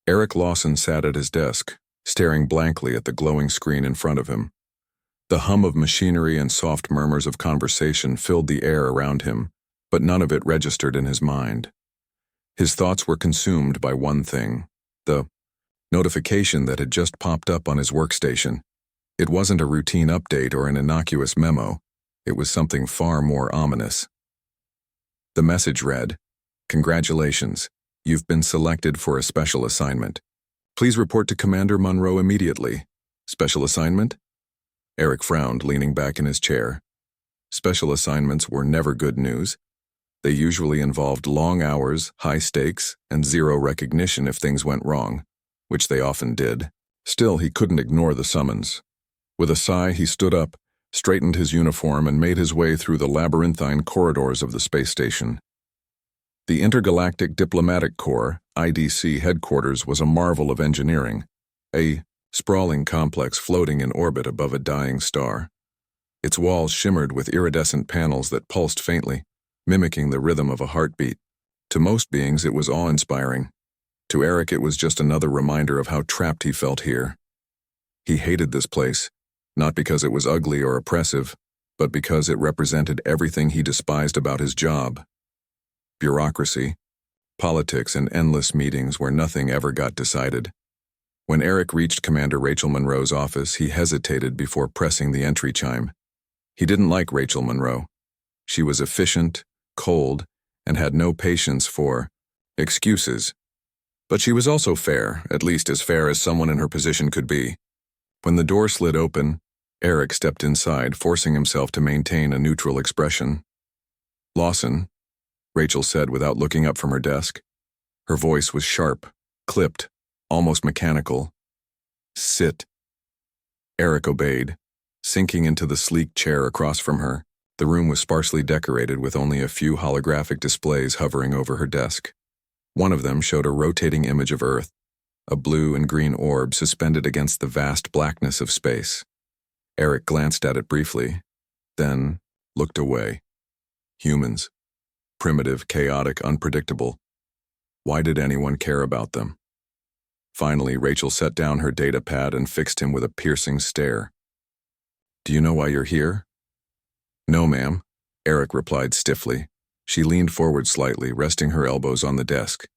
Eric Lawson sat at his desk, staring blankly at the glowing screen in front of him. The hum of machinery and soft murmurs of conversation filled the air around him, but none of it registered in his mind. His thoughts were consumed by one thing, the notification that had just popped up on his workstation. It wasn't a routine update or an innocuous memo. It was something far more ominous. The message read, "Congratulations, you've been selected for a special assignment. Please report to Commander Monroe immediately." Special assignment? Eric frowned, leaning back in his chair. Special assignments were never good news. They usually involved long hours, high stakes, and zero recognition if things went wrong, which they often did. Still, he couldn't ignore the summons. With a sigh, he stood up, straightened his uniform, and made his way through the labyrinthine corridors of the space station. The Intergalactic Diplomatic Corps, IDC headquarters, was a marvel of engineering, a sprawling complex floating in orbit above a dying star. Its walls shimmered with iridescent panels that pulsed faintly, mimicking the rhythm of a heartbeat. To most beings, it was awe-inspiring. To Eric, it was just another reminder of how trapped he felt here. He hated this place, not because it was ugly or oppressive, but because it represented everything he despised about his job. Bureaucracy, politics, and endless meetings where nothing ever got decided. When Eric reached Commander Rachel Monroe's office, he hesitated before pressing the entry chime. He didn't like Rachel Monroe. She was efficient, cold, and had no patience for excuses. But she was also fair, at least as fair as someone in her position could be. When the door slid open, Eric stepped inside, forcing himself to maintain a neutral expression. "Lawson," Rachel said without looking up from her desk. Her voice was sharp, clipped, almost mechanical. "Sit." Eric obeyed, sinking into the sleek chair across from her. The room was sparsely decorated with only a few holographic displays hovering over her desk. One of them showed a rotating image of Earth, a blue and green orb suspended against the vast blackness of space. Eric glanced at it briefly, then looked away. Humans. Primitive, chaotic, unpredictable. Why did anyone care about them? Finally, Rachel set down her data pad and fixed him with a piercing stare. "Do you know why you're here?" "No, ma'am," Eric replied stiffly. She leaned forward slightly, resting her elbows on the desk.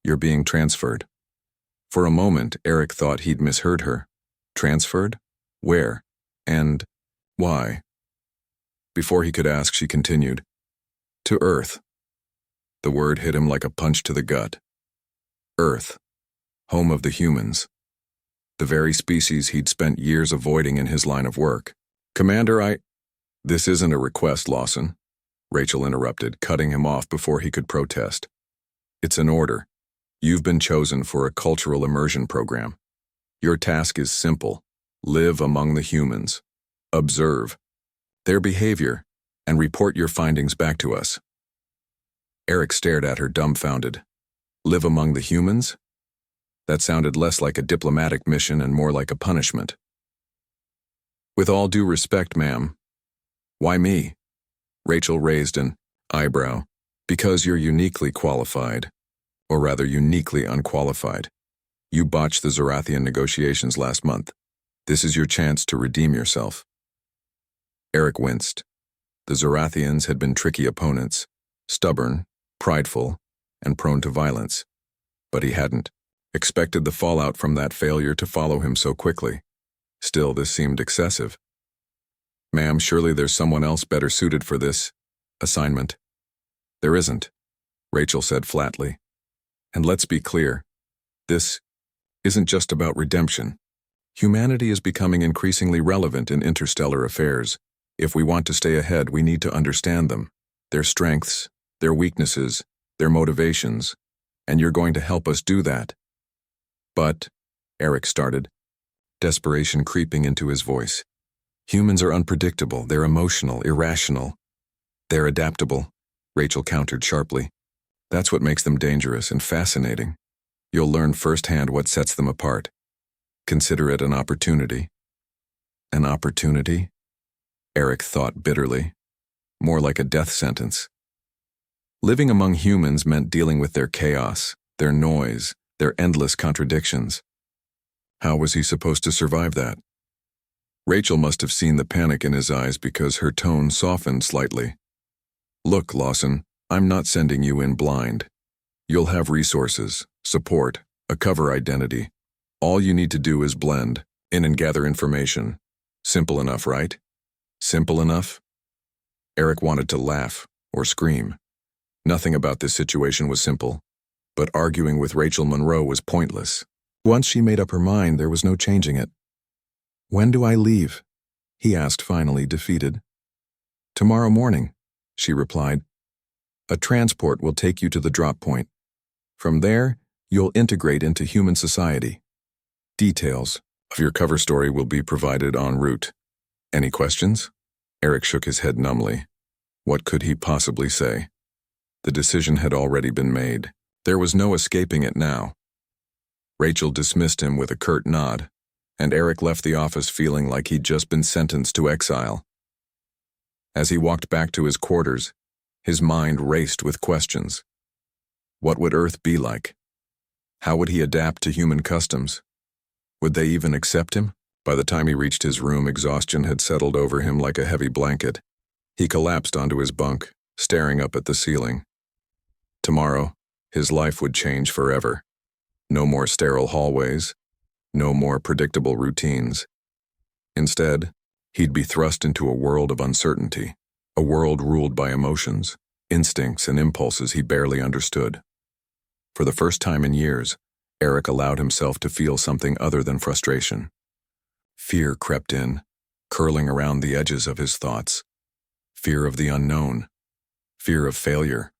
"You're being transferred." For a moment, Eric thought he'd misheard her. Transferred? Where? And why? Before he could ask, she continued, "To Earth." The word hit him like a punch to the gut. Earth. Home of the humans. The very species he'd spent years avoiding in his line of work. "Commander, This isn't a request, Lawson," Rachel interrupted, cutting him off before he could protest. "It's an order. You've been chosen for a cultural immersion program. Your task is simple. Live among the humans. Observe their behavior and report your findings back to us." Eric stared at her, dumbfounded. Live among the humans? That sounded less like a diplomatic mission and more like a punishment. "With all due respect, ma'am." "Why me?" Rachel raised an eyebrow. "Because you're uniquely qualified. Or rather, uniquely unqualified. You botched the Zorathian negotiations last month. This is your chance to redeem yourself." Eric winced. The Zorathians had been tricky opponents, stubborn, prideful, and prone to violence. But he hadn't expected the fallout from that failure to follow him so quickly. Still, this seemed excessive. "Ma'am, surely there's someone else better suited for this assignment." "There isn't," Rachel said flatly. "And let's be clear, this isn't just about redemption. Humanity is becoming increasingly relevant in interstellar affairs. If we want to stay ahead, we need to understand them, their strengths, their weaknesses, their motivations, and you're going to help us do that." "But," Eric started, desperation creeping into his voice. "Humans are unpredictable, they're emotional, irrational. They're adaptable," Rachel countered sharply. "That's what makes them dangerous and fascinating. You'll learn firsthand what sets them apart. Consider it an opportunity." An opportunity? Eric thought bitterly. More like a death sentence. Living among humans meant dealing with their chaos, their noise, their endless contradictions. How was he supposed to survive that? Rachel must have seen the panic in his eyes because her tone softened slightly. Look, Lawson, I'm not sending you in blind. You'll have resources, support, a cover identity. All you need to do is blend in and gather information. Simple enough, right? Simple enough? Eric wanted to laugh or scream. Nothing about this situation was simple, but arguing with Rachel Monroe was pointless. Once she made up her mind, there was no changing it. When do I leave? He asked, finally defeated. Tomorrow morning, she replied. A transport will take you to the drop point. From there, you'll integrate into human society. Details of your cover story will be provided en route. Any questions? Eric shook his head numbly. What could he possibly say? The decision had already been made. There was no escaping it now. Rachel dismissed him with a curt nod, and Eric left the office feeling like he'd just been sentenced to exile. As he walked back to his quarters, his mind raced with questions. What would Earth be like? How would he adapt to human customs? Would they even accept him? By the time he reached his room, exhaustion had settled over him like a heavy blanket. He collapsed onto his bunk, staring up at the ceiling. Tomorrow, his life would change forever. No more sterile hallways, no more predictable routines. Instead, he'd be thrust into a world of uncertainty, a world ruled by emotions, instincts, and impulses he barely understood. For the first time in years, Eric allowed himself to feel something other than frustration. Fear crept in, curling around the edges of his thoughts. Fear of the unknown, fear of failure,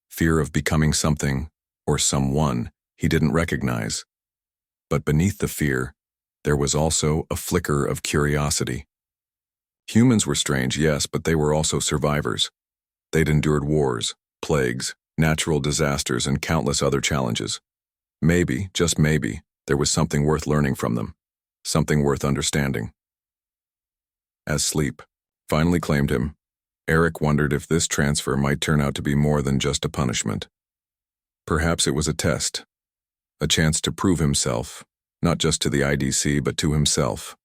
fear of becoming something or someone he didn't recognize. But beneath the fear, there was also a flicker of curiosity. Humans were strange, yes, but they were also survivors. They'd endured wars, plagues, natural disasters, and countless other challenges. Maybe, just maybe, there was something worth learning from them, something worth understanding. As sleep finally claimed him, Eric wondered if this transfer might turn out to be more than just a punishment. Perhaps it was a test, a chance to prove himself, not just to the IDC but to himself.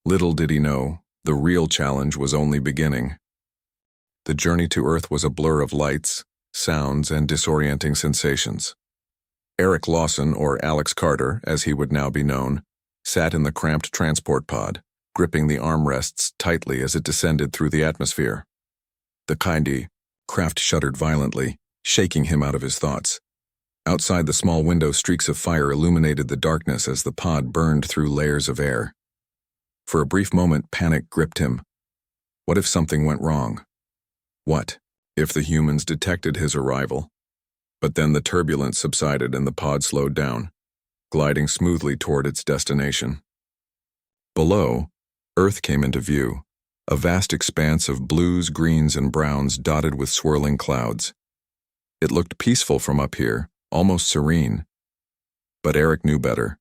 Little did he know, the real challenge was only beginning. The journey to Earth was a blur of lights, sounds, and disorienting sensations. Eric Lawson, or Alex Carter, as he would now be known, sat in the cramped transport pod, gripping the armrests tightly as it descended through the atmosphere. The kindy craft shuddered violently, shaking him out of his thoughts. Outside the small window, streaks of fire illuminated the darkness as the pod burned through layers of air. For a brief moment, panic gripped him. What if something went wrong? What if the humans detected his arrival? But then the turbulence subsided and the pod slowed down, gliding smoothly toward its destination. Below, Earth came into view, a vast expanse of blues, greens, and browns dotted with swirling clouds. It looked peaceful from up here, almost serene. But Eric knew better.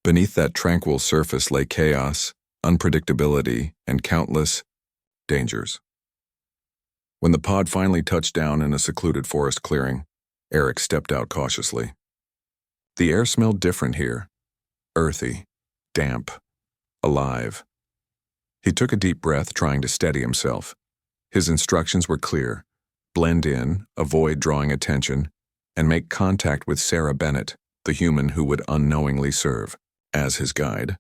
Beneath that tranquil surface lay chaos, unpredictability, and countless dangers. When the pod finally touched down in a secluded forest clearing, Eric stepped out cautiously. The air smelled different here, earthy, damp, alive. He took a deep breath, trying to steady himself. His instructions were clear: blend in, avoid drawing attention, and make contact with Sarah Bennett, the human who would unknowingly serve as his guide.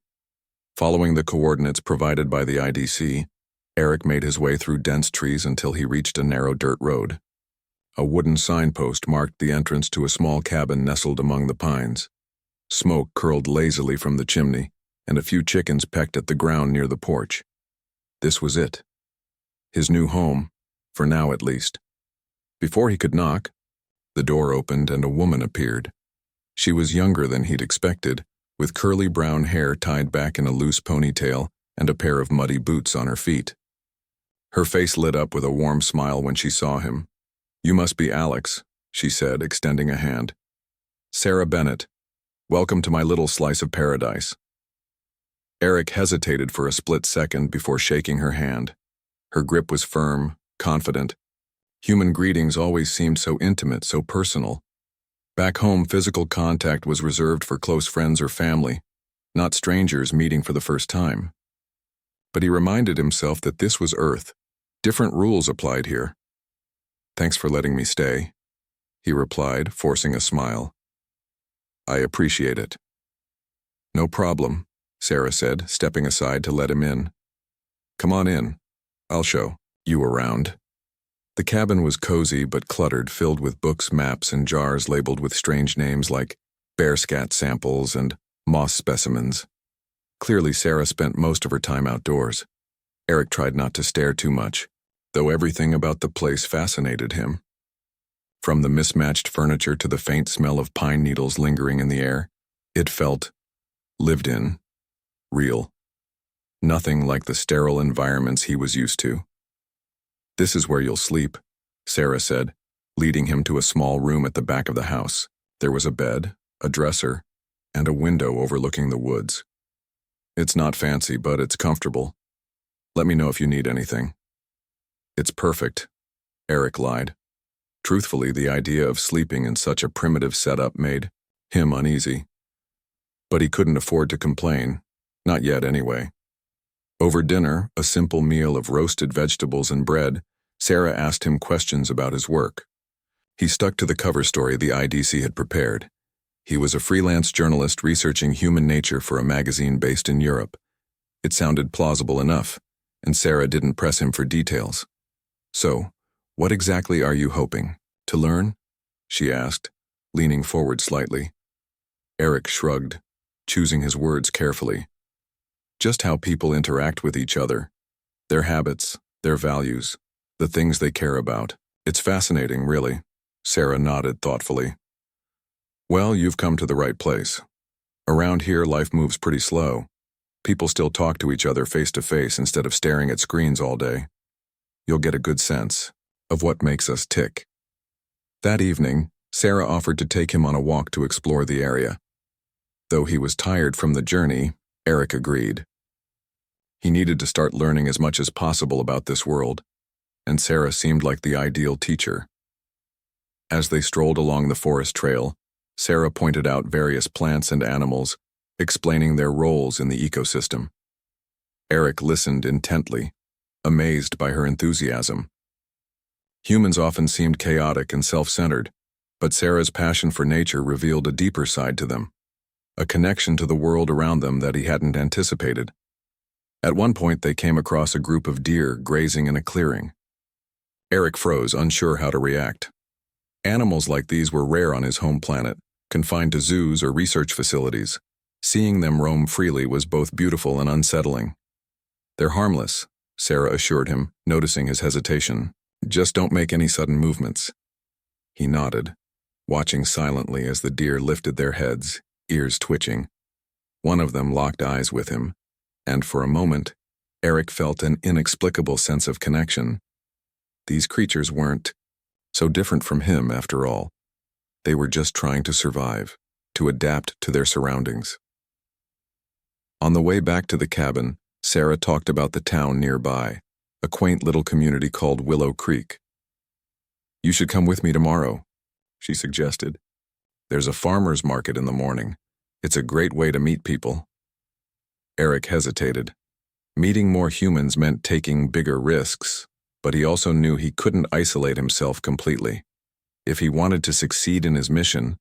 Following the coordinates provided by the IDC, Eric made his way through dense trees until he reached a narrow dirt road. A wooden signpost marked the entrance to a small cabin nestled among the pines. Smoke curled lazily from the chimney, and a few chickens pecked at the ground near the porch. This was it. His new home, for now at least. Before he could knock, the door opened and a woman appeared. She was younger than he'd expected, with curly brown hair tied back in a loose ponytail and a pair of muddy boots on her feet. Her face lit up with a warm smile when she saw him. "You must be Alex," she said, extending a hand. "Sarah Bennett. Welcome to my little slice of paradise." Eric hesitated for a split second before shaking her hand. Her grip was firm, confident. Human greetings always seemed so intimate, so personal. Back home, physical contact was reserved for close friends or family, not strangers meeting for the first time. But he reminded himself that this was Earth. Different rules applied here. "Thanks for letting me stay," he replied, forcing a smile. "I appreciate it." "No problem," Sarah said, stepping aside to let him in. "Come on in. I'll show you around." The cabin was cozy but cluttered, filled with books, maps, and jars labeled with strange names like bearscat samples and moss specimens. Clearly, Sarah spent most of her time outdoors. Eric tried not to stare too much, though everything about the place fascinated him. From the mismatched furniture to the faint smell of pine needles lingering in the air, it felt lived in, real. Nothing like the sterile environments he was used to. "This is where you'll sleep," Sarah said, leading him to a small room at the back of the house. There was a bed, a dresser, and a window overlooking the woods. "It's not fancy, but it's comfortable. Let me know if you need anything." "It's perfect," Eric lied. Truthfully, the idea of sleeping in such a primitive setup made him uneasy. But he couldn't afford to complain, not yet anyway. Over dinner, a simple meal of roasted vegetables and bread, Sarah asked him questions about his work. He stuck to the cover story the IDC had prepared. He was a freelance journalist researching human nature for a magazine based in Europe. It sounded plausible enough, and Sarah didn't press him for details. "So, what exactly are you hoping to learn?" she asked, leaning forward slightly. Eric shrugged, choosing his words carefully. "Just how people interact with each other, their habits, their values, the things they care about. It's fascinating, really." Sarah nodded thoughtfully. "Well, you've come to the right place. Around here, life moves pretty slow. People still talk to each other face to face instead of staring at screens all day. You'll get a good sense of what makes us tick." That evening, Sarah offered to take him on a walk to explore the area. Though he was tired from the journey, Eric agreed. He needed to start learning as much as possible about this world, and Sarah seemed like the ideal teacher. As they strolled along the forest trail, Sarah pointed out various plants and animals, explaining their roles in the ecosystem. Eric listened intently, amazed by her enthusiasm. Humans often seemed chaotic and self-centered, but Sarah's passion for nature revealed a deeper side to them, a connection to the world around them that he hadn't anticipated. At one point, they came across a group of deer grazing in a clearing. Eric froze, unsure how to react. Animals like these were rare on his home planet, confined to zoos or research facilities. Seeing them roam freely was both beautiful and unsettling. "They're harmless," Sarah assured him, noticing his hesitation. "Just don't make any sudden movements." He nodded, watching silently as the deer lifted their heads, ears twitching. One of them locked eyes with him, and for a moment, Eric felt an inexplicable sense of connection. These creatures weren't so different from him, after all. They were just trying to survive, to adapt to their surroundings. On the way back to the cabin, Sarah talked about the town nearby, a quaint little community called Willow Creek. "You should come with me tomorrow," she suggested. "There's a farmer's market in the morning. It's a great way to meet people." Eric hesitated. Meeting more humans meant taking bigger risks, but he also knew he couldn't isolate himself completely. If he wanted to succeed in his mission,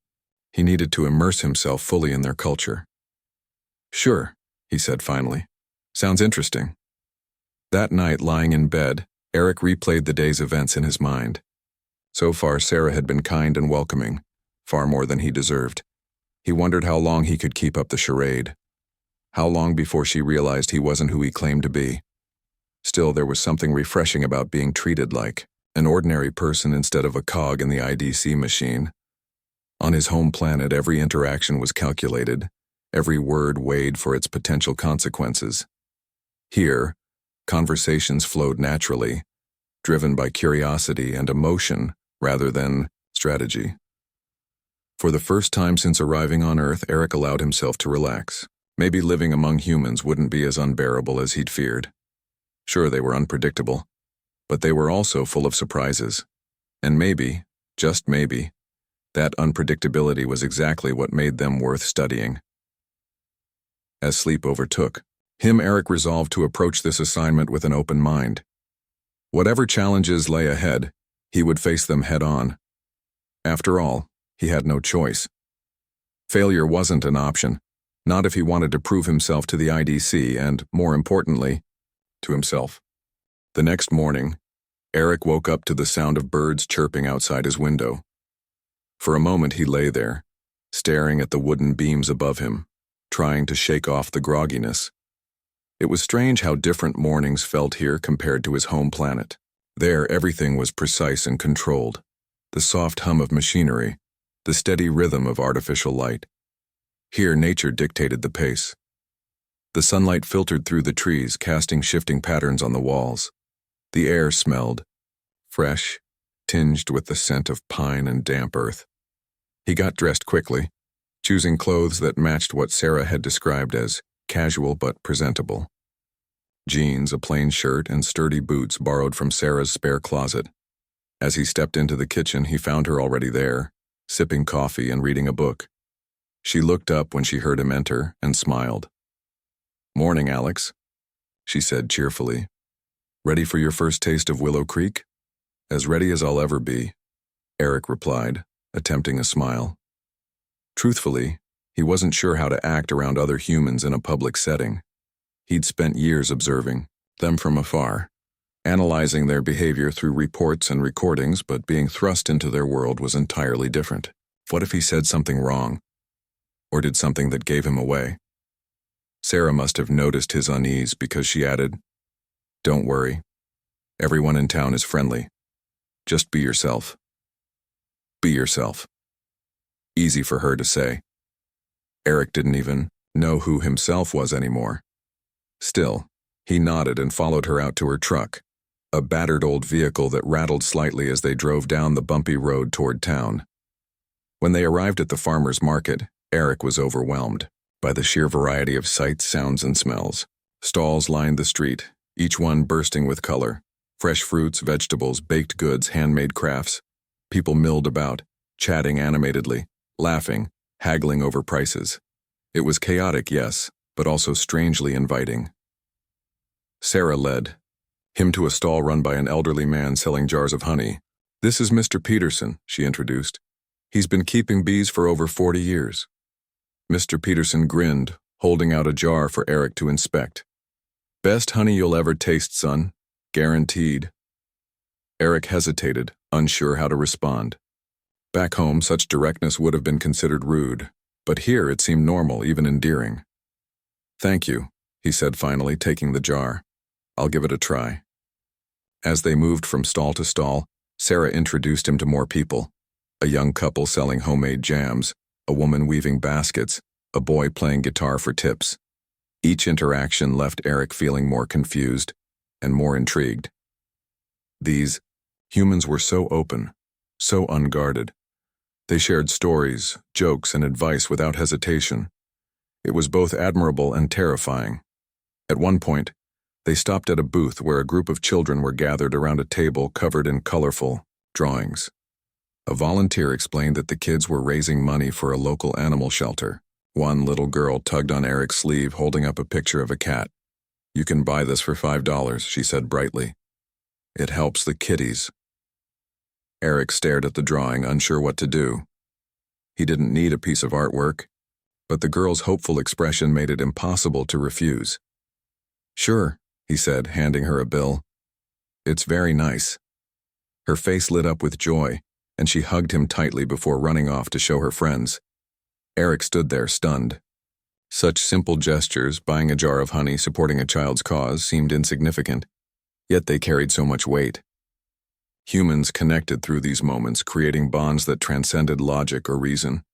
he needed to immerse himself fully in their culture. "Sure," he said finally. "Sounds interesting." That night, lying in bed, Eric replayed the day's events in his mind. So far, Sarah had been kind and welcoming, far more than he deserved. He wondered how long he could keep up the charade. How long before she realized he wasn't who he claimed to be. Still, there was something refreshing about being treated like an ordinary person instead of a cog in the IDC machine. On his home planet, every interaction was calculated, every word weighed for its potential consequences. Here, conversations flowed naturally, driven by curiosity and emotion rather than strategy. For the first time since arriving on Earth, Eric allowed himself to relax. Maybe living among humans wouldn't be as unbearable as he'd feared. Sure, they were unpredictable, but they were also full of surprises. And maybe, just maybe, That unpredictability was exactly what made them worth studying. As sleep overtook him, Eric resolved to approach this assignment with an open mind. Whatever challenges lay ahead, he would face them head-on. After all, he had no choice. Failure wasn't an option, not if he wanted to prove himself to the IDC and, more importantly, to himself. The next morning, Eric woke up to the sound of birds chirping outside his window. For a moment he lay there, staring at the wooden beams above him, trying to shake off the grogginess. It was strange how different mornings felt here compared to his home planet. There, everything was precise and controlled. The soft hum of machinery, the steady rhythm of artificial light. Here, nature dictated the pace. The sunlight filtered through the trees, casting shifting patterns on the walls. The air smelled fresh, tinged with the scent of pine and damp earth. He got dressed quickly, choosing clothes that matched what Sarah had described as casual but presentable. Jeans, a plain shirt, and sturdy boots borrowed from Sarah's spare closet. As he stepped into the kitchen, he found her already there, sipping coffee and reading a book. She looked up when she heard him enter and smiled. "Morning, Alex," she said cheerfully. "Ready for your first taste of Willow Creek?" "As ready as I'll ever be," Eric replied, attempting a smile. Truthfully, he wasn't sure how to act around other humans in a public setting. He'd spent years observing them from afar, analyzing their behavior through reports and recordings, but being thrust into their world was entirely different. What if he said something wrong? Or did something that gave him away? Sarah must have noticed his unease because she added, "Don't worry. Everyone in town is friendly. Just be yourself." Be yourself. Easy for her to say. Eric didn't even know who himself was anymore. Still, he nodded and followed her out to her truck, a battered old vehicle that rattled slightly as they drove down the bumpy road toward town. When they arrived at the farmer's market, Eric was overwhelmed by the sheer variety of sights, sounds, and smells. Stalls lined the street, each one bursting with color. Fresh fruits, vegetables, baked goods, handmade crafts. People milled about, chatting animatedly, laughing, haggling over prices. It was chaotic, yes, but also strangely inviting. Sarah led him to a stall run by an elderly man selling jars of honey. "This is Mr. Peterson," she introduced. "He's been keeping bees for over 40 years. Mr. Peterson grinned, holding out a jar for Eric to inspect. "Best honey you'll ever taste, son. Guaranteed." Eric hesitated, unsure how to respond. Back home, such directness would have been considered rude, but here it seemed normal, even endearing. "Thank you," he said finally, taking the jar. "I'll give it a try." As they moved from stall to stall, Sarah introduced him to more people. A young couple selling homemade jams, a woman weaving baskets, a boy playing guitar for tips. Each interaction left Eric feeling more confused and more intrigued. These humans were so open, so unguarded. They shared stories, jokes, and advice without hesitation. It was both admirable and terrifying. At one point, they stopped at a booth where a group of children were gathered around a table covered in colorful drawings. A volunteer explained that the kids were raising money for a local animal shelter. One little girl tugged on Eric's sleeve, holding up a picture of a cat. "You can buy this for $5, she said brightly. "It helps the kitties." Eric stared at the drawing, unsure what to do. He didn't need a piece of artwork, but the girl's hopeful expression made it impossible to refuse. "Sure," he said, handing her a bill. "It's very nice." Her face lit up with joy, and she hugged him tightly before running off to show her friends. Eric stood there, stunned. Such simple gestures, buying a jar of honey, supporting a child's cause, seemed insignificant, yet they carried so much weight. Humans connected through these moments, creating bonds that transcended logic or reason.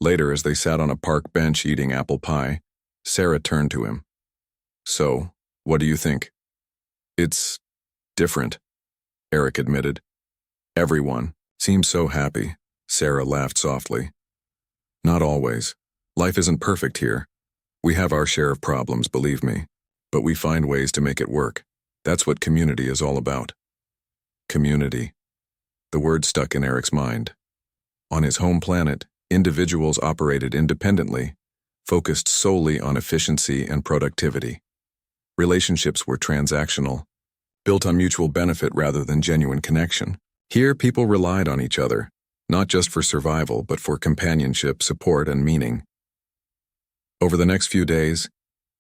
Later, as they sat on a park bench eating apple pie, Sarah turned to him. "So, what do you think?" "It's different," Eric admitted. "Everyone seems so happy," Sarah laughed softly. "Not always. Life isn't perfect here. We have our share of problems, believe me, but we find ways to make it work. That's what community is all about." Community. The word stuck in Eric's mind. On his home planet, individuals operated independently, focused solely on efficiency and productivity. Relationships were transactional, built on mutual benefit rather than genuine connection. Here, people relied on each other, not just for survival, but for companionship, support, and meaning. Over the next few days,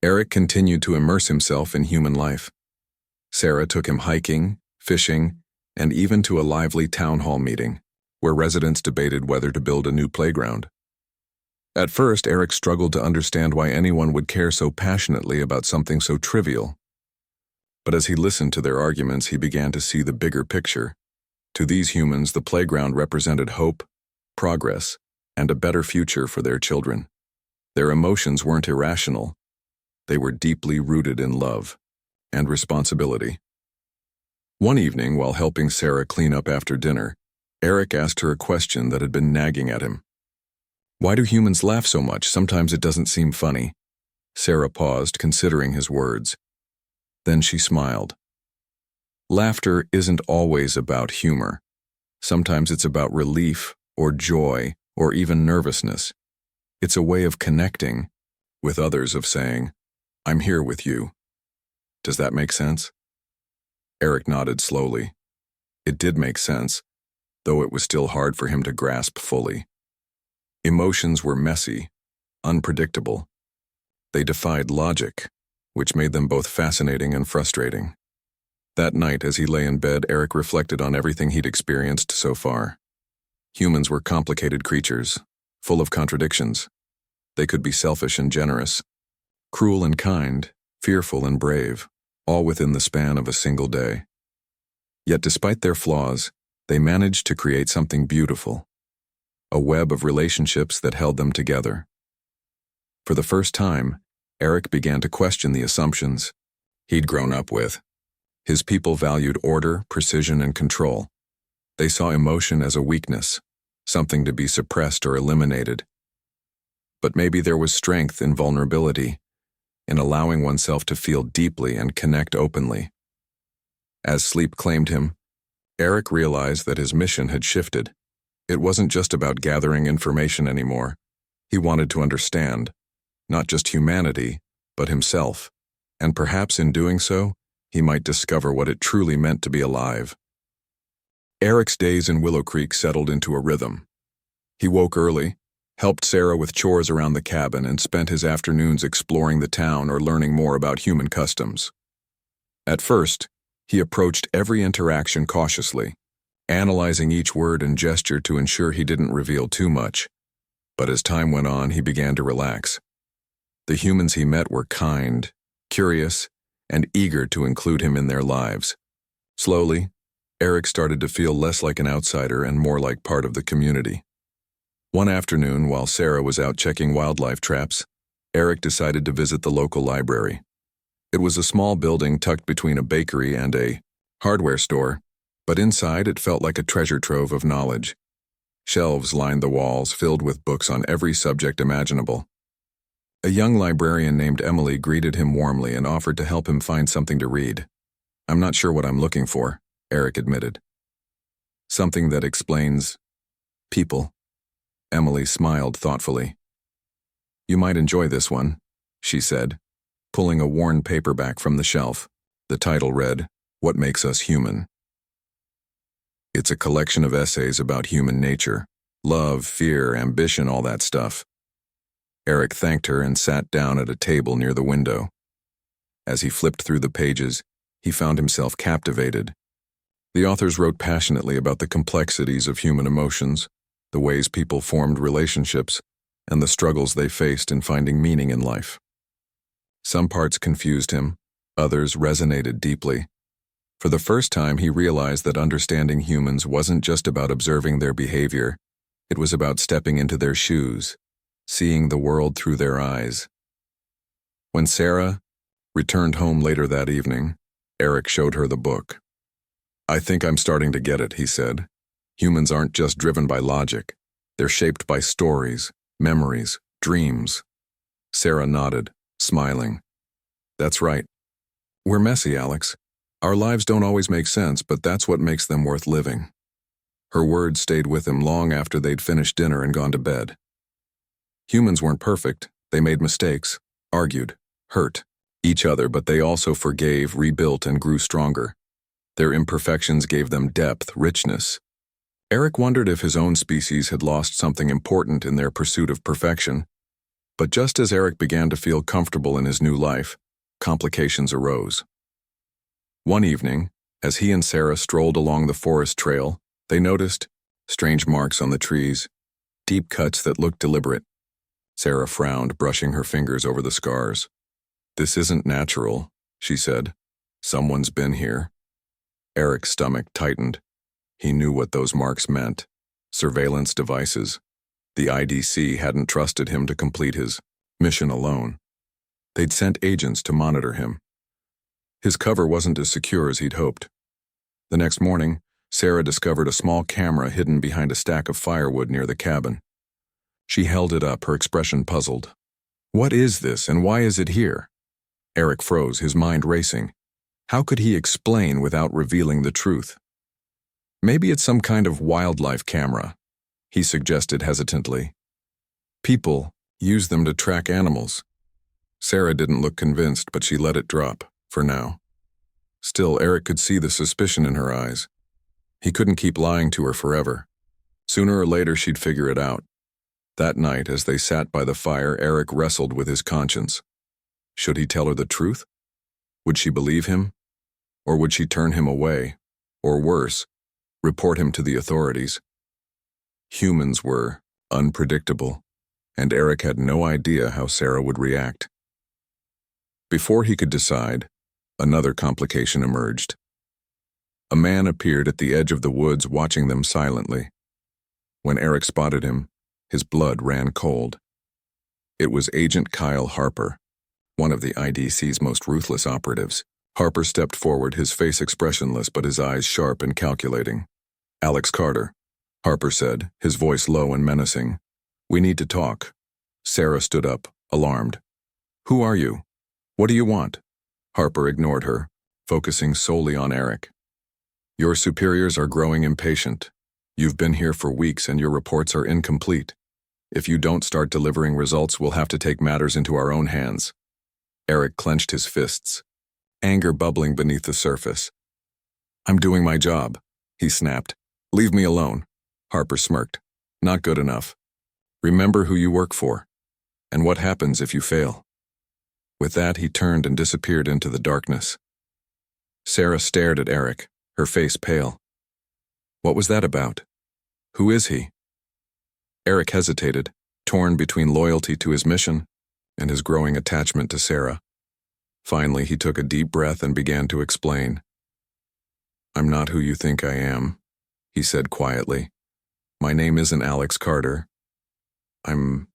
Eric continued to immerse himself in human life. Sarah took him hiking, fishing, and even to a lively town hall meeting, where residents debated whether to build a new playground. At first, Eric struggled to understand why anyone would care so passionately about something so trivial. But as he listened to their arguments, he began to see the bigger picture. To these humans, the playground represented hope, progress, and a better future for their children. Their emotions weren't irrational. They were deeply rooted in love and responsibility. One evening, while helping Sarah clean up after dinner, Eric asked her a question that had been nagging at him. "Why do humans laugh so much? Sometimes it doesn't seem funny." Sarah paused, considering his words. Then she smiled. "Laughter isn't always about humor. Sometimes it's about relief or joy or even nervousness. It's a way of connecting with others, of saying, 'I'm here with you.' Does that make sense?" Eric nodded slowly. It did make sense, though it was still hard for him to grasp fully. Emotions were messy, unpredictable. They defied logic, which made them both fascinating and frustrating. That night, as he lay in bed, Eric reflected on everything he'd experienced so far. Humans were complicated creatures, full of contradictions. They could be selfish and generous, cruel and kind, fearful and brave, all within the span of a single day. Yet despite their flaws, they managed to create something beautiful, a web of relationships that held them together. For the first time, Eric began to question the assumptions he'd grown up with. His people valued order, precision, and control. They saw emotion as a weakness, something to be suppressed or eliminated. But maybe there was strength in vulnerability, in allowing oneself to feel deeply and connect openly. As sleep claimed him, Eric realized that his mission had shifted. It wasn't just about gathering information anymore. He wanted to understand, not just humanity, but himself, and perhaps in doing so, he might discover what it truly meant to be alive. Eric's days in Willow Creek settled into a rhythm. He woke early, helped Sarah with chores around the cabin, and spent his afternoons exploring the town or learning more about human customs. At first, he approached every interaction cautiously, analyzing each word and gesture to ensure he didn't reveal too much. But as time went on, he began to relax. The humans he met were kind, curious, and eager to include him in their lives. Slowly, Eric started to feel less like an outsider and more like part of the community. One afternoon, while Sarah was out checking wildlife traps, Eric decided to visit the local library. It was a small building tucked between a bakery and a hardware store, but inside it felt like a treasure trove of knowledge. Shelves lined the walls, filled with books on every subject imaginable. A young librarian named Emily greeted him warmly and offered to help him find something to read. "I'm not sure what I'm looking for," Eric admitted. "Something that explains people." Emily smiled thoughtfully. "You might enjoy this one," she said, pulling a worn paperback from the shelf. The title read, "What Makes Us Human." It's a collection of essays about human nature, love, fear, ambition, all that stuff. Eric thanked her and sat down at a table near the window. As he flipped through the pages, he found himself captivated. The authors wrote passionately about the complexities of human emotions, the ways people formed relationships, and the struggles they faced in finding meaning in life. Some parts confused him, others resonated deeply. For the first time, he realized that understanding humans wasn't just about observing their behavior, it was about stepping into their shoes, seeing the world through their eyes. When Sarah returned home later that evening, Eric showed her the book. "I think I'm starting to get it," he said. "Humans aren't just driven by logic. They're shaped by stories, memories, dreams." Sarah nodded, smiling. "That's right. We're messy, Alex. Our lives don't always make sense, but that's what makes them worth living." Her words stayed with him long after they'd finished dinner and gone to bed. Humans weren't perfect. They made mistakes, argued, hurt each other, but they also forgave, rebuilt, and grew stronger. Their imperfections gave them depth, richness. Eric wondered if his own species had lost something important in their pursuit of perfection. But just as Eric began to feel comfortable in his new life, complications arose. One evening, as he and Sarah strolled along the forest trail, they noticed strange marks on the trees, deep cuts that looked deliberate. Sarah frowned, brushing her fingers over the scars. "This isn't natural," she said. "Someone's been here." Eric's stomach tightened. He knew what those marks meant. Surveillance devices. The IDC hadn't trusted him to complete his mission alone. They'd sent agents to monitor him. His cover wasn't as secure as he'd hoped. The next morning, Sarah discovered a small camera hidden behind a stack of firewood near the cabin. She held it up, her expression puzzled. "What is this, and why is it here?" Eric froze, his mind racing. How could he explain without revealing the truth? "Maybe it's some kind of wildlife camera," he suggested hesitantly. "People use them to track animals." Sarah didn't look convinced, but she let it drop, for now. Still, Eric could see the suspicion in her eyes. He couldn't keep lying to her forever. Sooner or later, she'd figure it out. That night, as they sat by the fire, Eric wrestled with his conscience. Should he tell her the truth? Would she believe him? Or would she turn him away? Or worse, report him to the authorities? Humans were unpredictable, and Eric had no idea how Sarah would react. Before he could decide, another complication emerged. A man appeared at the edge of the woods, watching them silently. When Eric spotted him, his blood ran cold. It was Agent Kyle Harper, one of the IDC's most ruthless operatives. Harper stepped forward, his face expressionless but his eyes sharp and calculating. "Alex Carter," Harper said, his voice low and menacing. "We need to talk." Sarah stood up, alarmed. "Who are you? What do you want?" Harper ignored her, focusing solely on Eric. "Your superiors are growing impatient. You've been here for weeks and your reports are incomplete. If you don't start delivering results, we'll have to take matters into our own hands." Eric clenched his fists, anger bubbling beneath the surface. "I'm doing my job," he snapped. "Leave me alone." Harper smirked. "Not good enough. Remember who you work for, and what happens if you fail." With that, he turned and disappeared into the darkness. Sarah stared at Eric, her face pale. What was that about? Who is he? Eric hesitated, torn between loyalty to his mission and his growing attachment to Sarah. Finally, he took a deep breath and began to explain. "I'm not who you think I am," he said quietly. "My name isn't Alex Carter. I'm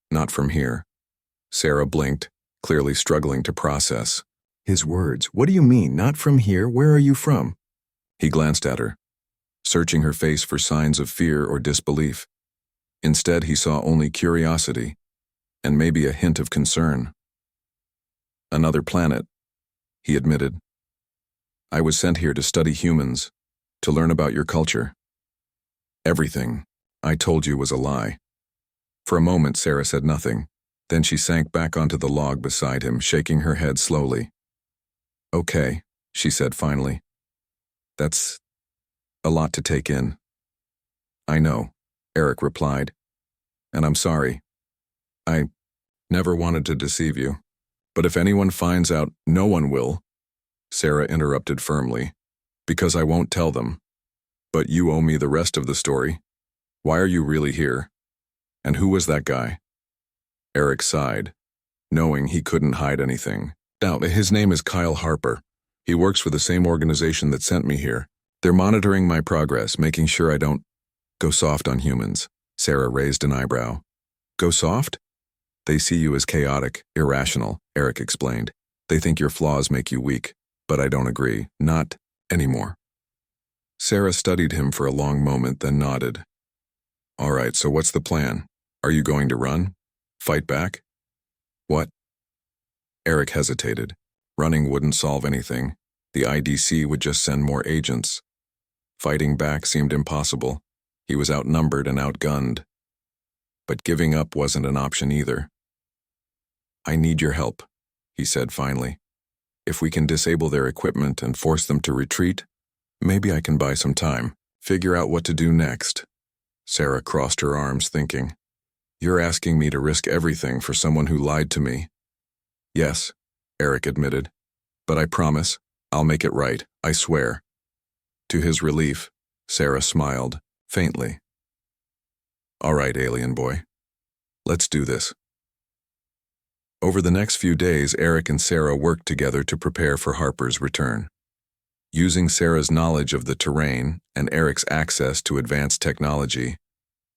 not from here." Sarah blinked, clearly struggling to process his words. "What do you mean, not from here? Where are you from?" He glanced at her, searching her face for signs of fear or disbelief. Instead, he saw only curiosity and maybe a hint of concern. "Another planet," he admitted. "I was sent here to study humans, to learn about your culture. Everything I told you was a lie." For a moment, Sarah said nothing. Then she sank back onto the log beside him, shaking her head slowly. "Okay," she said finally. "That's a lot to take in." "I know," Eric replied. "And I'm sorry. I never wanted to deceive you. But if anyone finds out, no one will," Sarah interrupted firmly, "because I won't tell them. But you owe me the rest of the story. Why are you really here? And who was that guy?" Eric sighed, knowing he couldn't hide anything. "Now, his name is Kyle Harper. He works for the same organization that sent me here. They're monitoring my progress, making sure I don't go soft on humans." Sarah raised an eyebrow. "Go soft?" "They see you as chaotic, irrational," Eric explained. "They think your flaws make you weak, but I don't agree. Not anymore." Sarah studied him for a long moment, then nodded. "All right, so what's the plan? Are you going to run? Fight back?" "What?" Eric hesitated. Running wouldn't solve anything. The IDC would just send more agents. Fighting back seemed impossible. He was outnumbered and outgunned. But giving up wasn't an option either. "I need your help," he said finally. "If we can disable their equipment and force them to retreat, maybe I can buy some time. Figure out what to do next." Sarah crossed her arms, thinking, "You're asking me to risk everything for someone who lied to me." "Yes," Eric admitted, "but I promise, I'll make it right, I swear." To his relief, Sarah smiled, faintly. "All right, alien boy. Let's do this." Over the next few days, Eric and Sarah worked together to prepare for Harper's return. Using Sarah's knowledge of the terrain and Eric's access to advanced technology,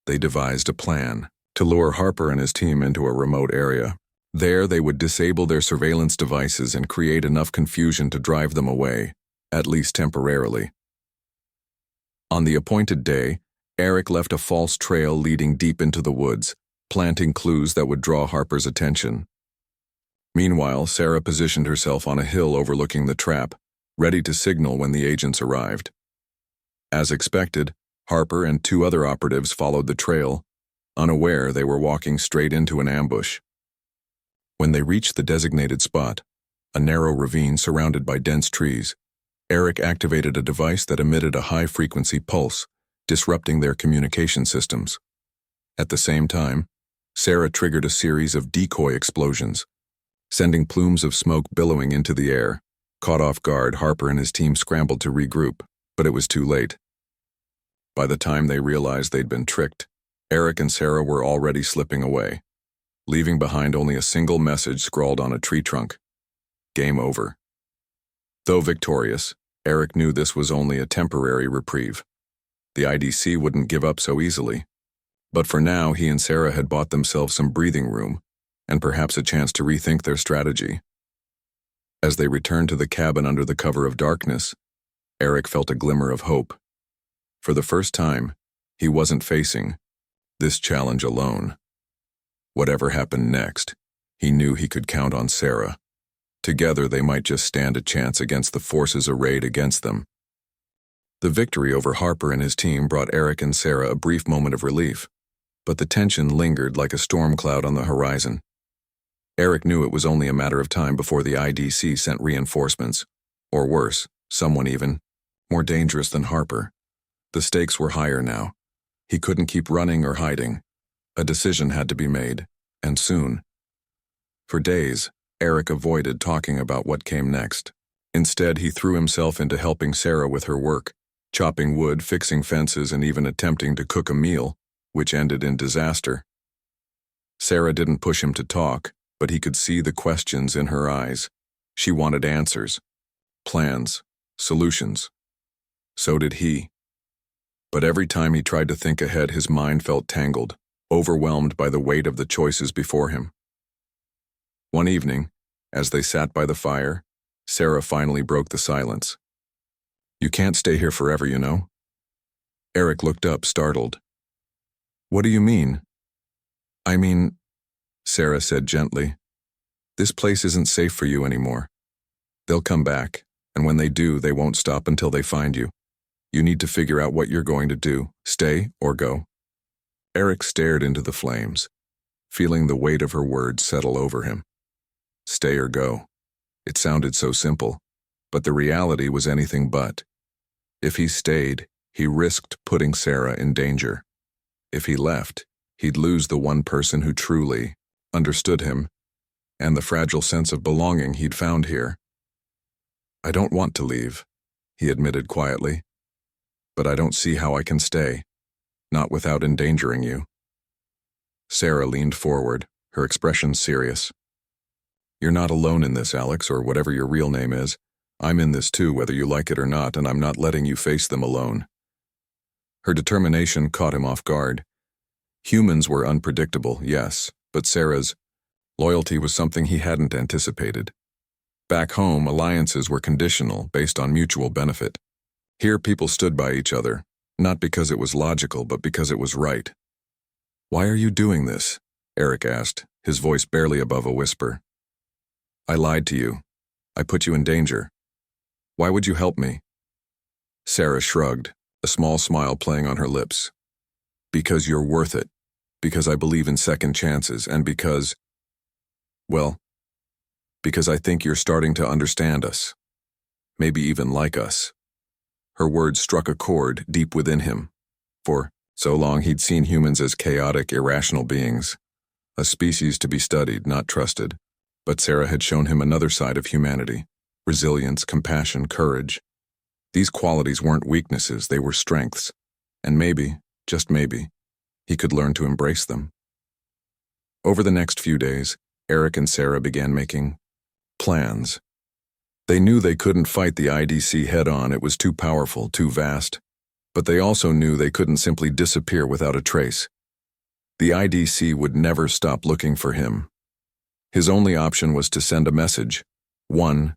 they devised a plan to lure Harper and his team into a remote area. There, they would disable their surveillance devices and create enough confusion to drive them away, at least temporarily. On the appointed day, Eric left a false trail leading deep into the woods, planting clues that would draw Harper's attention. Meanwhile, Sarah positioned herself on a hill overlooking the trap, ready to signal when the agents arrived. As expected, Harper and two other operatives followed the trail, unaware they were walking straight into an ambush. When they reached the designated spot, a narrow ravine surrounded by dense trees, Eric activated a device that emitted a high-frequency pulse, disrupting their communication systems. At the same time, Sarah triggered a series of decoy explosions, sending plumes of smoke billowing into the air. Caught off guard, Harper and his team scrambled to regroup, but it was too late. By the time they realized they'd been tricked, Eric and Sarah were already slipping away, leaving behind only a single message scrawled on a tree trunk. Game over. Though victorious, Eric knew this was only a temporary reprieve. The IDC wouldn't give up so easily. But for now, he and Sarah had bought themselves some breathing room, and perhaps a chance to rethink their strategy. As they returned to the cabin under the cover of darkness, Eric felt a glimmer of hope. For the first time, he wasn't facing this challenge alone. Whatever happened next, he knew he could count on Sarah. Together, they might just stand a chance against the forces arrayed against them. The victory over Harper and his team brought Eric and Sarah a brief moment of relief, but the tension lingered like a storm cloud on the horizon. Eric knew it was only a matter of time before the IDC sent reinforcements, or worse, someone even more dangerous than Harper. The stakes were higher now. He couldn't keep running or hiding. A decision had to be made, and soon. For days, Eric avoided talking about what came next. Instead, he threw himself into helping Sarah with her work, chopping wood, fixing fences, and even attempting to cook a meal, which ended in disaster. Sarah didn't push him to talk, but he could see the questions in her eyes. She wanted answers, plans, solutions. So did he. But every time he tried to think ahead, his mind felt tangled, overwhelmed by the weight of the choices before him. One evening, as they sat by the fire, Sarah finally broke the silence. "You can't stay here forever, you know." Eric looked up, startled. "What do you mean?" "I mean," Sarah said gently, "this place isn't safe for you anymore. They'll come back, and when they do, they won't stop until they find you. You need to figure out what you're going to do, stay or go." Eric stared into the flames, feeling the weight of her words settle over him. Stay or go. It sounded so simple, but the reality was anything but. If he stayed, he risked putting Sarah in danger. If he left, he'd lose the one person who truly understood him, and the fragile sense of belonging he'd found here. "I don't want to leave," he admitted quietly, "but I don't see how I can stay, not without endangering you." Sarah leaned forward, her expression serious. "You're not alone in this, Alex, or whatever your real name is. I'm in this too, whether you like it or not, and I'm not letting you face them alone." Her determination caught him off guard. Humans were unpredictable, yes, but Sarah's loyalty was something he hadn't anticipated. Back home, alliances were conditional, based on mutual benefit. Here, people stood by each other, not because it was logical, but because it was right. "Why are you doing this?" Eric asked, his voice barely above a whisper. "I lied to you. I put you in danger. Why would you help me?" Sarah shrugged, a small smile playing on her lips. Because you're worth it. Because I believe in second chances, and because I think you're starting to understand us. Maybe even like us. Her words struck a chord deep within him. For so long he'd seen humans as chaotic, irrational beings, a species to be studied, not trusted. But Sarah had shown him another side of humanity: resilience, compassion, courage. These qualities weren't weaknesses, they were strengths. And maybe, just maybe, he could learn to embrace them. Over the next few days, Eric and Sarah began making plans. They knew they couldn't fight the IDC head-on, it was too powerful, too vast. But they also knew they couldn't simply disappear without a trace. The IDC would never stop looking for him. His only option was to send a message, one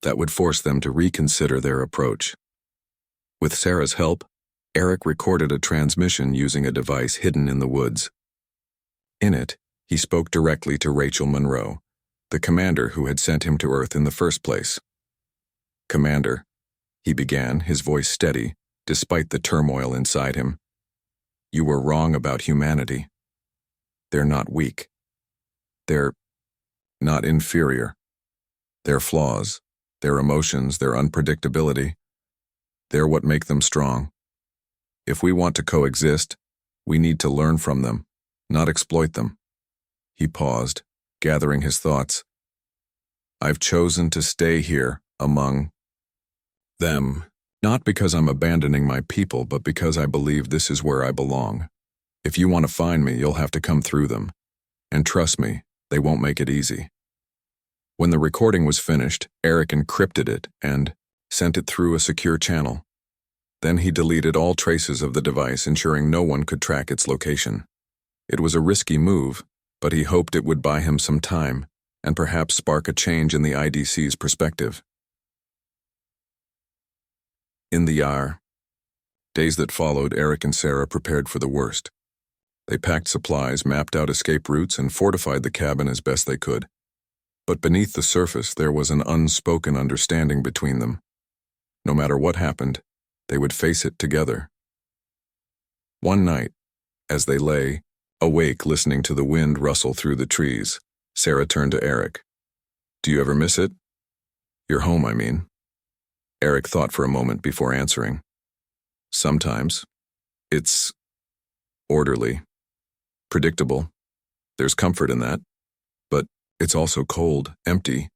that would force them to reconsider their approach. With Sarah's help, Eric recorded a transmission using a device hidden in the woods. In it, he spoke directly to Rachel Monroe, the commander who had sent him to Earth in the first place. "Commander," he began, his voice steady, despite the turmoil inside him. "You were wrong about humanity. They're not weak. They're not inferior. Their flaws, their emotions, their unpredictability, they're what make them strong. If we want to coexist, we need to learn from them, not exploit them." He paused, gathering his thoughts. "I've chosen to stay here among them, not because I'm abandoning my people, but because I believe this is where I belong. If you want to find me, you'll have to come through them. And trust me, they won't make it easy." When the recording was finished, Eric encrypted it and sent it through a secure channel. Then he deleted all traces of the device, ensuring no one could track its location. It was a risky move, but he hoped it would buy him some time and perhaps spark a change in the IDC's perspective. In the days that followed, Eric and Sarah prepared for the worst. They packed supplies, mapped out escape routes, and fortified the cabin as best they could. But beneath the surface, there was an unspoken understanding between them. No matter what happened, they would face it together. One night, as they lay awake listening to the wind rustle through the trees, Sarah turned to Eric. "Do you ever miss it? Your home, I mean." Eric thought for a moment before answering. "Sometimes. It's orderly, predictable. There's comfort in that. But it's also cold, empty.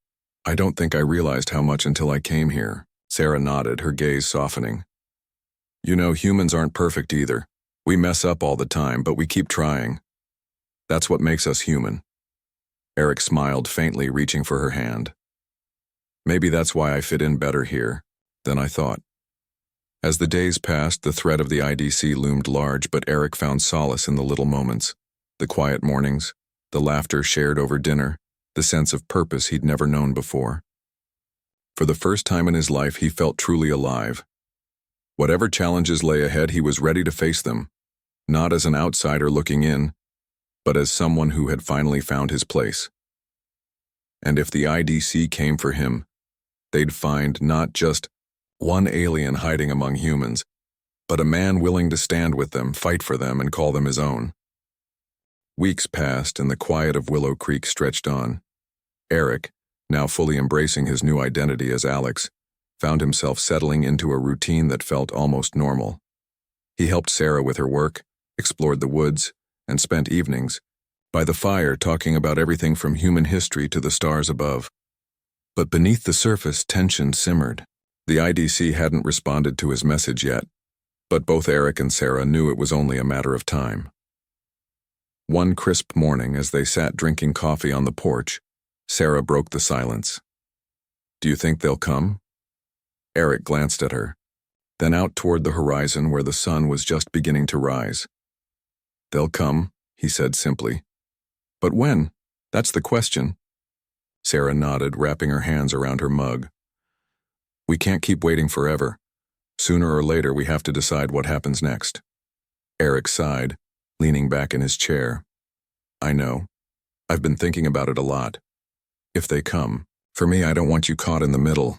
I don't think I realized how much until I came here." Sarah nodded, her gaze softening. "You know, humans aren't perfect either. We mess up all the time, but we keep trying. That's what makes us human." Eric smiled faintly, reaching for her hand. "Maybe that's why I fit in better here than I thought." As the days passed, the threat of the IDC loomed large, but Eric found solace in the little moments, the quiet mornings, the laughter shared over dinner, the sense of purpose he'd never known before. For the first time in his life, he felt truly alive. Whatever challenges lay ahead, he was ready to face them, not as an outsider looking in, but as someone who had finally found his place. And if the IDC came for him, they'd find not just one alien hiding among humans, but a man willing to stand with them, fight for them, and call them his own. Weeks passed, and the quiet of Willow Creek stretched on. Eric, now fully embracing his new identity as Alex, found himself settling into a routine that felt almost normal. He helped Sarah with her work, explored the woods, and spent evenings by the fire talking about everything from human history to the stars above. But beneath the surface, tension simmered. The IDC hadn't responded to his message yet, but both Eric and Sarah knew it was only a matter of time. One crisp morning, as they sat drinking coffee on the porch, Sarah broke the silence. "Do you think they'll come?" Eric glanced at her, then out toward the horizon where the sun was just beginning to rise. "They'll come," he said simply. "But when? That's the question." Sarah nodded, wrapping her hands around her mug. "We can't keep waiting forever. Sooner or later, we have to decide what happens next." Eric sighed, leaning back in his chair. "I know. I've been thinking about it a lot. If they come, for me, I don't want you caught in the middle.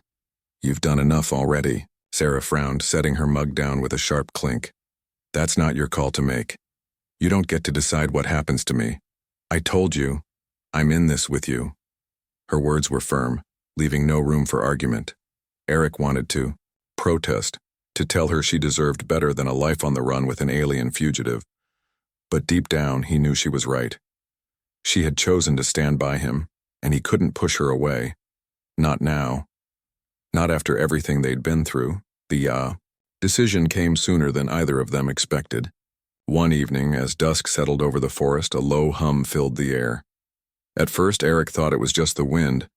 You've done enough already." Sarah frowned, setting her mug down with a sharp clink. That's not your call to make. You don't get to decide what happens to me. I told you, I'm in this with you. Her words were firm, leaving no room for argument. Eric wanted to protest, to tell her she deserved better than a life on the run with an alien fugitive. But deep down, he knew she was right. She had chosen to stand by him, and he couldn't push her away. Not now. Not after everything they'd been through. The decision came sooner than either of them expected. One evening, as dusk settled over the forest, a low hum filled the air. At first, Eric thought it was just the wind,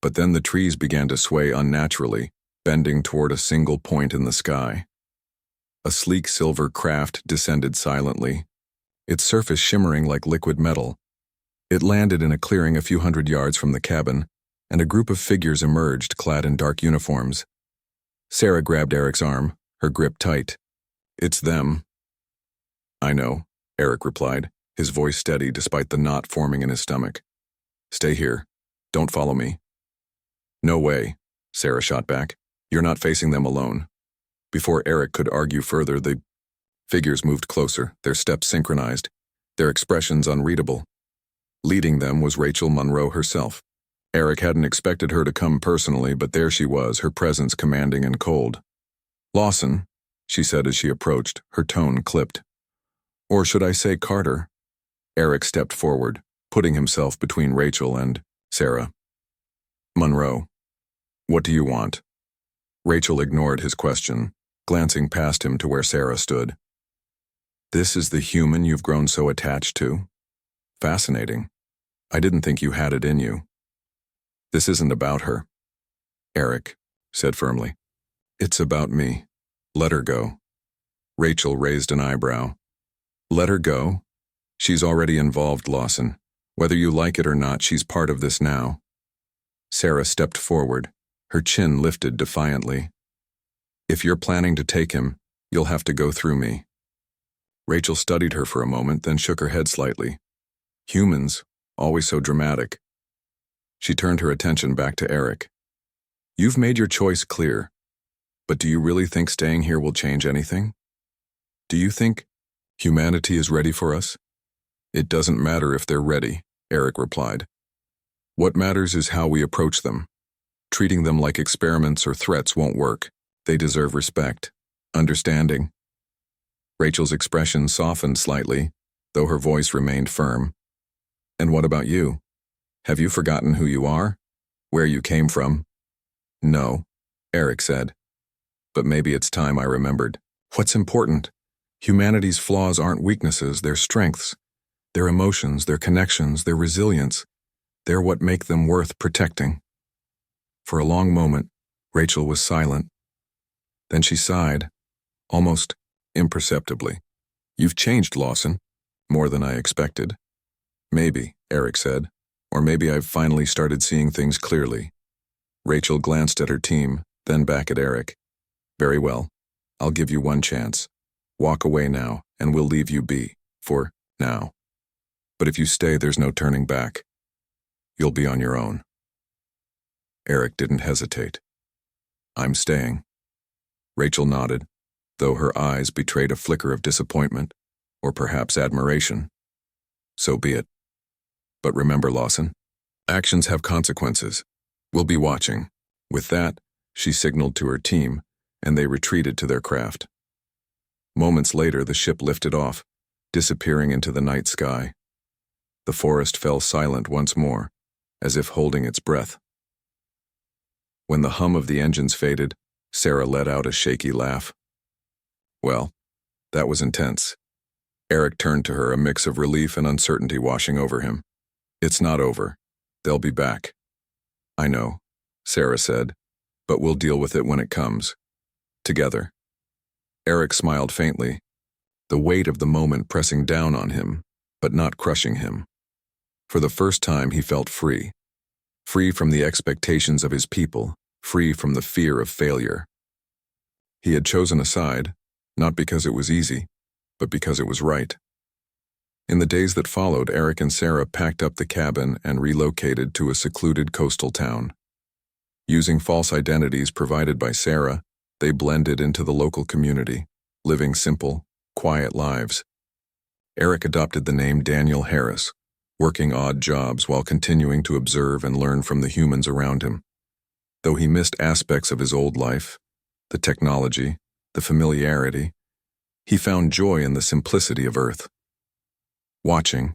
but then the trees began to sway unnaturally, bending toward a single point in the sky. A sleek silver craft descended silently, its surface shimmering like liquid metal. It landed in a clearing a few hundred yards from the cabin, and a group of figures emerged, clad in dark uniforms. Sarah grabbed Eric's arm, her grip tight. It's them. I know, Eric replied, his voice steady despite the knot forming in his stomach. Stay here. Don't follow me. No way, Sarah shot back. You're not facing them alone. Before Eric could argue further, the figures moved closer, their steps synchronized, their expressions unreadable. Leading them was Rachel Monroe herself. Eric hadn't expected her to come personally, but there she was, her presence commanding and cold. Lawson, she said as she approached, her tone clipped. Or should I say Carter? Eric stepped forward, putting himself between Rachel and Sarah. Monroe, what do you want? Rachel ignored his question, glancing past him to where Sarah stood. This is the human you've grown so attached to? Fascinating. I didn't think you had it in you. This isn't about her, Eric said firmly. It's about me. Let her go. Rachel raised an eyebrow. Let her go? She's already involved, Lawson. Whether you like it or not, she's part of this now. Sarah stepped forward, her chin lifted defiantly. If you're planning to take him, you'll have to go through me. Rachel studied her for a moment, then shook her head slightly. Humans, always so dramatic. She turned her attention back to Eric. You've made your choice clear, but do you really think staying here will change anything? Do you think humanity is ready for us? It doesn't matter if they're ready, Eric replied. What matters is how we approach them. Treating them like experiments or threats won't work. They deserve respect, understanding. Rachel's expression softened slightly, though her voice remained firm. And what about you? Have you forgotten who you are? Where you came from? No, Eric said. But maybe it's time I remembered. What's important? Humanity's flaws aren't weaknesses, they're strengths. Their emotions, their connections, their resilience. They're what make them worth protecting. For a long moment, Rachel was silent. Then she sighed, almost imperceptibly. You've changed, Lawson, more than I expected. Maybe, Eric said, or maybe I've finally started seeing things clearly. Rachel glanced at her team, then back at Eric. Very well, I'll give you one chance. Walk away now, and we'll leave you be, for now. But if you stay, there's no turning back. You'll be on your own. Eric didn't hesitate. I'm staying. Rachel nodded, though her eyes betrayed a flicker of disappointment, or perhaps admiration. So be it. But remember, Lawson, actions have consequences. We'll be watching. With that, she signaled to her team, and they retreated to their craft. Moments later, the ship lifted off, disappearing into the night sky. The forest fell silent once more, as if holding its breath. When the hum of the engines faded, Sarah let out a shaky laugh. Well, that was intense. Eric turned to her, a mix of relief and uncertainty washing over him. It's not over. They'll be back. I know, Sarah said, but we'll deal with it when it comes. Together. Eric smiled faintly, the weight of the moment pressing down on him, but not crushing him. For the first time, he felt free. Free from the expectations of his people, free from the fear of failure. He had chosen a side, not because it was easy, but because it was right. In the days that followed, Eric and Sarah packed up the cabin and relocated to a secluded coastal town. Using false identities provided by Sarah, They blended into the local community, living simple, quiet lives. Eric adopted the name Daniel Harris, working odd jobs while continuing to observe and learn from the humans around him. Though he missed aspects of his old life, the technology, the familiarity, he found joy in the simplicity of Earth. Watching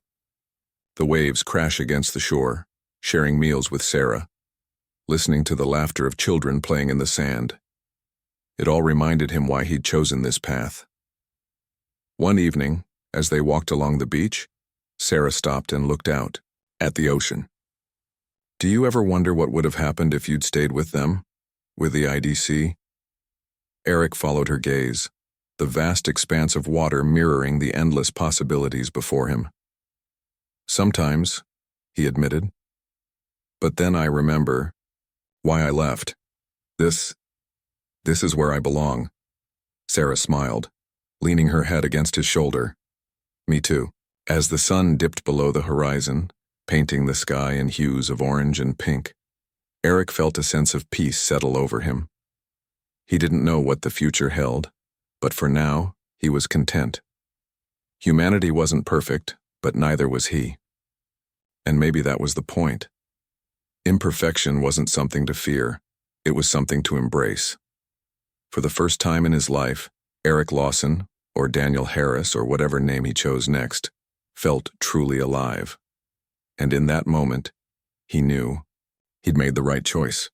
the waves crash against the shore, sharing meals with Sarah, listening to the laughter of children playing in the sand. It all reminded him why he'd chosen this path. One evening, as they walked along the beach, Sarah stopped and looked out at the ocean. Do you ever wonder what would have happened if you'd stayed with them, with the IDC? Eric followed her gaze, the vast expanse of water mirroring the endless possibilities before him. Sometimes, he admitted. But then I remember why I left. This is where I belong. Sarah smiled, leaning her head against his shoulder. Me too. As the sun dipped below the horizon, painting the sky in hues of orange and pink, Eric felt a sense of peace settle over him. He didn't know what the future held, but for now, he was content. Humanity wasn't perfect, but neither was he. And maybe that was the point. Imperfection wasn't something to fear, it was something to embrace. For the first time in his life, Eric Lawson, or Daniel Harris, or whatever name he chose next, felt truly alive. And in that moment, he knew he'd made the right choice.